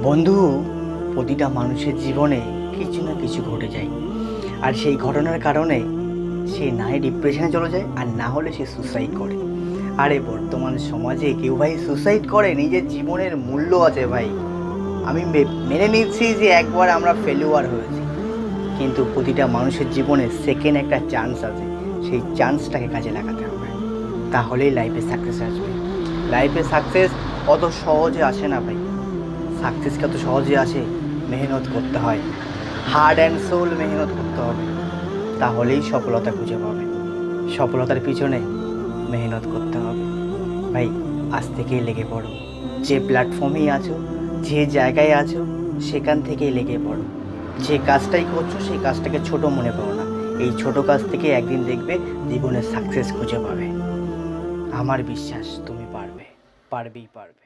বন্ধু, প্রতিটা মানুষের জীবনে কিছু না কিছু ঘটে যায়, আর সেই ঘটনার কারণে সে না হয় ডিপ্রেশনে চলে যায়, আর না হলে সে সুসাইড করে। আরে বর্তমান সমাজে কেউ ভাই সুসাইড করে? নিজের জীবনের মূল্য আছে ভাই। আমি মেনে নিচ্ছি যে একবার আমরা ফেলিওয়ার হয়েছি, কিন্তু প্রতিটা মানুষের জীবনে সেকেন্ড একটা চান্স আছে। সেই চান্সটাকে কাজে লাগাতে হবে, তাহলেই লাইফে সাকসেস আসবে। লাইফে সাকসেস অত সহজে আসে না ভাই। সাকসেস কত সহজে আসে? মেহনত করতে হয়, হার্ড অ্যান্ড সোল মেহনত করতে হবে, তাহলেই সফলতা খুঁজে পাবে। সফলতার পিছনে মেহনত করতে হবে ভাই। আজ থেকেই লেগে পড়ো, যে প্ল্যাটফর্মেই আছো, যে জায়গায় আছো, সেখান থেকেই লেগে পড়ো। যে কাজটাই করছো সেই কাজটাকে ছোট মনে করো না। এই ছোট কাজ থেকে একদিন দেখবে জীবনে সাকসেস খুঁজে পাবে। আমার বিশ্বাস তুমি পারবে, পারবেই পারবে।